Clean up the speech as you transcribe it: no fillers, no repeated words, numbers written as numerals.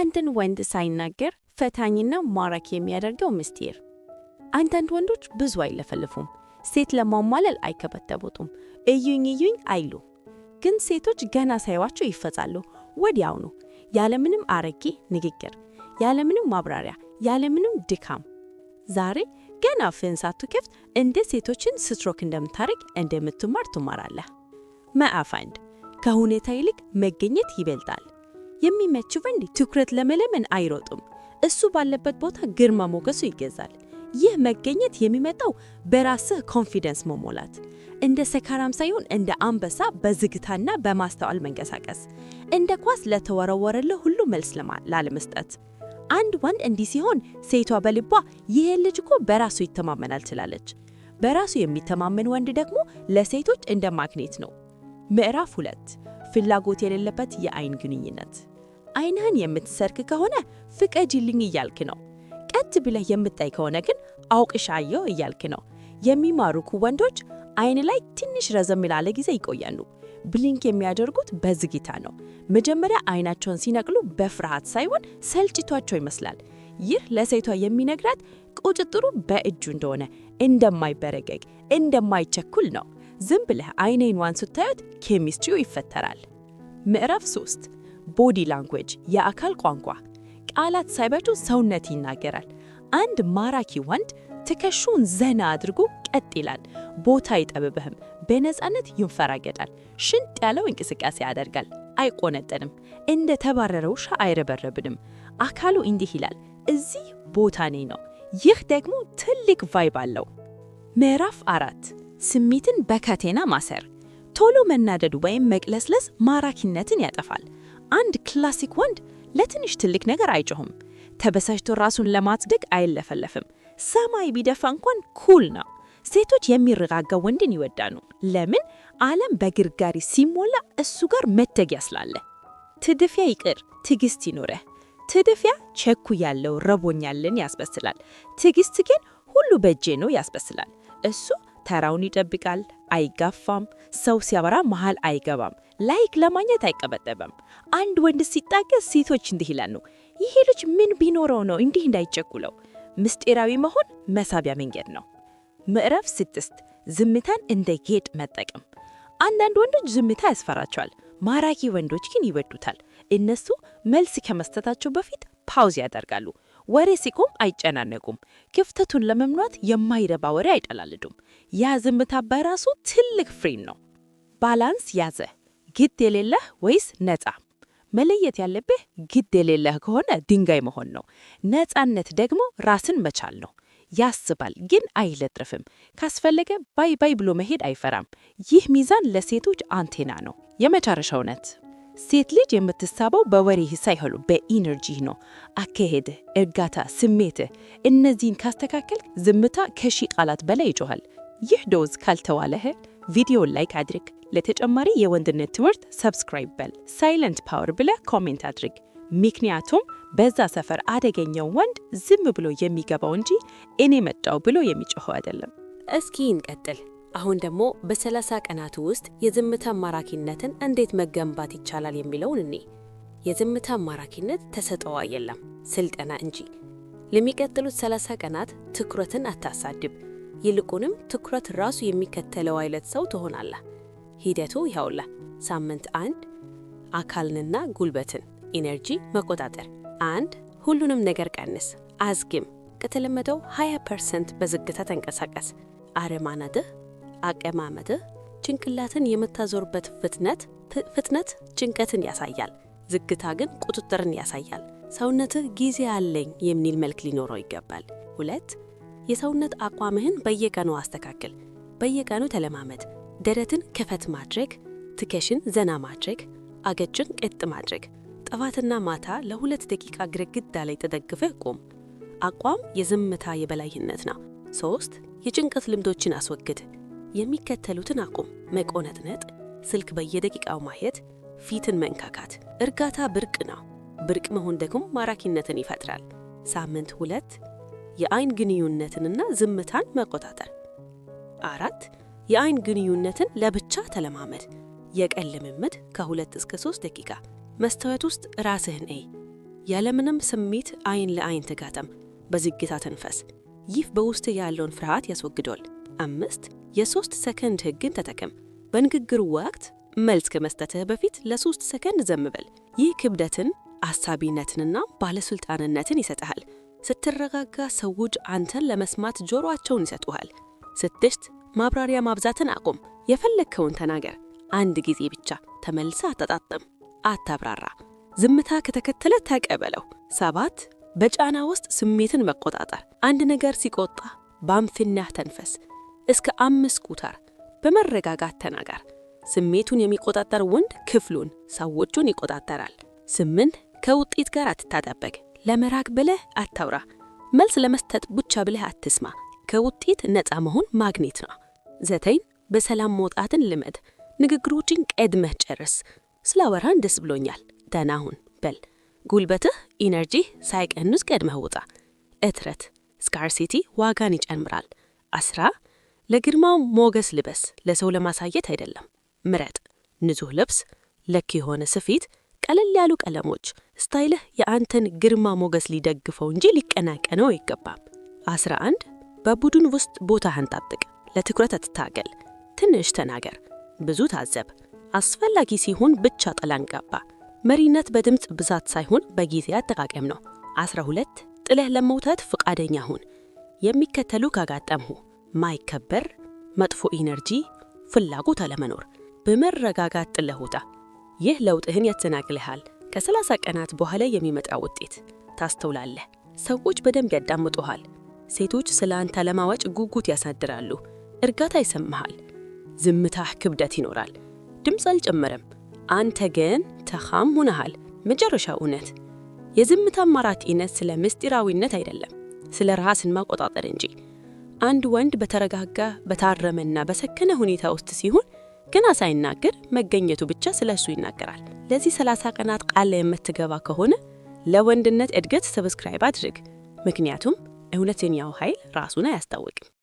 አንድን ወንድ ሳይናገር ፈታኝና ማራኪ የሚያደርገው ምስጢር። አንዳንድ ወንዶች ብዙ አይለፈልፉም፣ ሴት ለማሟለል አይከበተቡትም፣ እዩኝ እዩኝ አይሉ። ግን ሴቶች ገና ሳይዋቸው ይፈዛሉ ወዲያውኑ፣ ያለምንም አረጌ ንግግር፣ ያለምንም ማብራሪያ፣ ያለምንም ድካም። ዛሬ ገና አፍህን ሳትከፍት እንደ ሴቶችን ስትሮክ እንደምታረግ እንደምትማር ትማራለህ። ምዕራፍ 1 ከሁኔታ ይልቅ መገኘት ይበልጣል። የሚመች ወንድ ትኩረት ለመለመን አይሮጥም። እሱ ባለበት ቦታ ግርማ ሞገሱ ይገዛል። ይህ መገኘት የሚመጣው በራስህ ኮንፊደንስ መሞላት፣ እንደ ሰካራም ሳይሆን እንደ አንበሳ በዝግታና በማስተዋል መንቀሳቀስ፣ እንደ ኳስ ለተወረወረልህ ሁሉ መልስ ላለመስጠት። አንድ ወንድ እንዲህ ሲሆን ሴቷ በልቧ ይሄ ልጅ እኮ በራሱ ይተማመናል ትላለች። በራሱ የሚተማመን ወንድ ደግሞ ለሴቶች እንደ ማግኔት ነው። ምዕራፍ 2 ፍላጎት የሌለበት የአይን ግንኙነት። አይንህን የምትሰርክ ከሆነ ፍቀጂልኝ እያልክ ነው። ቀጥ ብለህ የምታይ ከሆነ ግን አውቅሻየሁ እያልክ ነው። የሚማርኩ ወንዶች አይን ላይ ትንሽ ረዘም ላለ ጊዜ ይቆያሉ። ብሊንክ የሚያደርጉት በዝግታ ነው። መጀመሪያ አይናቸውን ሲነቅሉ በፍርሃት ሳይሆን ሰልችቷቸው ይመስላል። ይህ ለሴቷ የሚነግራት ቁጥጥሩ በእጁ እንደሆነ፣ እንደማይበረገግ፣ እንደማይቸኩል ነው። ዝም ብለህ አይኔንዋን ስታዩት ኬሚስትሪው ይፈተራል። ምዕራፍ 3 ቦዲ ላንጉዌጅ የአካል ቋንቋ። ቃላት ሳይበዙ ሰውነት ይናገራል። አንድ ማራኪ ወንድ ትከሻውን ዘና አድርጎ ቀጥ ይላል። ቦታ አይጠብብህም። በነፃነት ይንፈራገጣል። ሽንጥ ያለው እንቅስቃሴ ያደርጋል። አይቆነጠንም። እንደ ተባረረ ውሻ አይረበረብንም። አካሉ እንዲህ ይላል፣ እዚህ ቦታ ነኝ ነው። ይህ ደግሞ ትልቅ ቫይብ አለው። ምዕራፍ 4 ስሜትን በካቴና ማሰር። ቶሎ መናደዱ ወይም መቅለስለስ ማራኪነትን ያጠፋል። አንድ ክላሲክ ወንድ ለትንሽ ትልቅ ነገር አይጮህም። ተበሳጭቶ ራሱን ለማጽደቅ አይለፈለፍም። ሰማይ ቢደፋ እንኳን ኩል ነው። ሴቶች የሚረጋጋ ወንድን ይወዳሉ። ለምን? ዓለም በግርጋሪ ሲሞላ እሱ ጋር መተጊያ ስላለ። ትድፊያ ይቅር፣ ትዕግስት ይኖረህ። ትድፊያ ቸኩ ያለው ረቦኛልን ያስበስላል። ትዕግስት ግን ሁሉ በእጄ ነው ያስበስላል። እሱ ተራውን ይጠብቃል፣ አይጋፋም። ሰው ሲያወራ መሃል አይገባም። ላይክ ለማግኘት አይቀበጠበም። አንድ ወንድ ሲጣገስ ሴቶች እንዲህ ይላሉ፣ ይሄ ልጅ ምን ቢኖረው ነው እንዲህ እንዳይቸኩለው? ምስጢራዊ መሆን መሳቢያ መንገድ ነው። ምዕራፍ 6 ዝምታን እንደ ጌጥ መጠቀም። አንዳንድ ወንዶች ዝምታ ያስፈራቸዋል። ማራኪ ወንዶች ግን ይወዱታል። እነሱ መልስ ከመስጠታቸው በፊት ፓውዝ ያደርጋሉ። ወሬ ሲቆም አይጨናነቁም። ክፍተቱን ለመምኗት የማይረባ ወሬ አይጠላልዱም። ያ ዝምታ በራሱ ትልቅ ፍሬን ነው። ባላንስ ያዘ። ግድ የሌለህ ወይስ ነፃ? መለየት ያለብህ ግድ የሌለህ ከሆነ ድንጋይ መሆን ነው። ነፃነት ደግሞ ራስን መቻል ነው። ያስባል ግን አይለጥርፍም። ካስፈለገ ባይ ባይ ብሎ መሄድ አይፈራም። ይህ ሚዛን ለሴቶች አንቴና ነው። የመጨረሻው እውነት፣ ሴት ልጅ የምትሳበው በወሬህ ሳይሆን በኢነርጂህ ነው። አካሄድህ፣ እርጋታ፣ ስሜትህ፣ እነዚህን ካስተካከል ዝምታ ከሺህ ቃላት በላይ ይጮሃል። ይህ ዶዝ ካልተዋለህ ቪዲዮን ላይክ አድርግ። ለተጨማሪ የወንድነት ትምህርት ሰብስክራይብ በል። ሳይለንት ፓወር ብለህ ኮሜንት አድርግ። ምክንያቱም በዛ ሰፈር አደገኛው ወንድ ዝም ብሎ የሚገባው እንጂ እኔ መጣው ብሎ የሚጮኸው አይደለም። እስኪ እንቀጥል። አሁን ደግሞ በ30 ቀናት ውስጥ የዝምታ ማራኪነትን እንዴት መገንባት ይቻላል የሚለውን እኔ የዝምታ ማራኪነት ተሰጥኦ የለም ስልጠና እንጂ። ለሚቀጥሉት 30 ቀናት ትኩረትን አታሳድብ። ይልቁንም ትኩረት ራሱ የሚከተለው አይነት ሰው ትሆናለህ። ሂደቱ ይኸውልህ። ሳምንት 1 አካልንና ጉልበትን ኢነርጂ መቆጣጠር። 1 ሁሉንም ነገር ቀንስ፣ አዝግም። ከተለመደው 20% በዝግታ ተንቀሳቀስ። አረማመድህ፣ አቀማመጥህ ጭንቅላትን የምታዞርበት ፍጥነት ጭንቀትን ያሳያል። ዝግታ ግን ቁጥጥርን ያሳያል። ሰውነትህ ጊዜ አለኝ የሚል መልክ ሊኖረው ይገባል። 2 የሰውነት አቋምህን በየቀኑ አስተካክል። በየቀኑ ተለማመድ። ደረትን ከፈት ማድረግ፣ ትከሽን ዘና ማድረግ፣ አገጭን ቀጥ ማድረግ። ጠዋትና ማታ ለ2 ደቂቃ ግድግዳ ላይ ተደግፈህ ቁም። አቋም የዝምታ የበላይነት ነው። 3 የጭንቀት ልምዶችን አስወግድ። የሚከተሉትን አቁም። መቆነጥነጥ፣ ስልክ በየደቂቃው ማየት፣ ፊትን መንካካት። እርጋታ ብርቅ ነው። ብርቅ መሆን ደግሞ ማራኪነትን ይፈጥራል። ሳምንት 2 የአይን ግንኙነትንና ዝምታን መቆጣጠር። 4 የአይን ግንኙነትን ለብቻ ተለማመድ። የቀን ልምምድ ከ2 እስከ 3 ደቂቃ። መስታወት ውስጥ ራስህን እይ። ያለምንም ስሜት አይን ለአይን ተጋጠም። በዝግታ ተንፈስ። ይህ በውስጥ ያለውን ፍርሃት ያስወግዳል። 5 የ3 ሰከንድ ህግን ተጠቀም። በንግግሩ ወቅት መልስ ከመስጠትህ በፊት ለ3 ሰከንድ ዝም በል። ይህ ክብደትን፣ አሳቢነትንና ባለስልጣንነትን ይሰጥሃል። ስትረጋጋ ሰዎች አንተን ለመስማት ጆሮአቸውን ይሰጡሃል። 6 ማብራሪያ ማብዛትን አቁም። የፈለግከውን ተናገር። አንድ ጊዜ ብቻ። ተመልሳ አታጣጥም፣ አታብራራ። ዝምታ ከተከተለ ተቀበለው። 7 በጫና ውስጥ ስሜትን መቆጣጠር። አንድ ነገር ሲቆጣ በአንፍናህ ተንፈስ። እስከ 5 ቁጥር በመረጋጋት ተናገር። ስሜቱን የሚቆጣጠር ወንድ ክፍሉን፣ ሰዎቹን ይቆጣጠራል። 8 ከውጤት ጋር አትታጠበቅ። ለመራቅ ብለህ አታውራ። መልስ ለመስጠት ብቻ ብለህ አትስማ። ከውጤት ነፃ መሆን ማግኔት ነው። 9 በሰላም መውጣትን ልመድ። ንግግሮችን ቀድመህ ጨርስ። ስላወራን ደስ ብሎኛል፣ ደህና ሁን በል። ጉልበትህ ኢነርጂ ሳይቀንስ ቀድመህ ውጣ። እጥረት ስካርሲቲ ዋጋን ይጨምራል። 10 ለግርማው ሞገስ ልበስ፣ ለሰው ለማሳየት አይደለም። ምረጥ። ንጹህ ልብስ፣ ለክ የሆነ ስፌት፣ ቀለል ያሉ ቀለሞች። ስታይልህ የአንተን ግርማ ሞገስ ሊደግፈው እንጂ ሊቀናቀነው አይገባም። 11 በቡድን ውስጥ ቦታህን ጠብቅ። ለትኩረት አትታገል። ትንሽ ተናገር፣ ብዙ ታዘብ። አስፈላጊ ሲሆን ብቻ ጥላን ገባ። መሪነት በድምፅ ብዛት ሳይሆን በጊዜ አጠቃቀም ነው። 12 ጥለህ ለመውጣት ፈቃደኛ ሁን። የሚከተሉ ካጋጠምሁ ማይከበር፣ መጥፎ ኢነርጂ፣ ፍላጎት አለመኖር። በመረጋጋት ጥለህ ውጣ። ይህ ለውጥህን ያተናግልሃል። ከ30 ቀናት በኋላ የሚመጣ ውጤት ታስተውላለህ። ሰዎች በደንብ ያዳምጡሃል። ሴቶች ስለ አንተ ለማወቅ ጉጉት ያሳድራሉ። እርጋታ ይሰማሃል። ዝምታህ ክብደት ይኖራል። ድምፅ አልጨመረም። አንተ ግን ተኻም ሆነሃል። መጨረሻ እውነት የዝምታ አማራጭነት ስለ ምስጢራዊነት አይደለም፣ ስለ ራስን መቆጣጠር እንጂ። አንድ ወንድ በተረጋጋ በታረመና በሰከነ ሁኔታ ውስጥ ሲሆን ገና ሳይናገር መገኘቱ ብቻ ስለ እሱ ይናገራል። ለዚህ 30 ቀናት ቃል የምትገባ ከሆነ ለወንድነት እድገት ሰብስክራይብ አድርግ። ምክንያቱም እውነተኛው ኃይል ራሱን አያስታውቅም።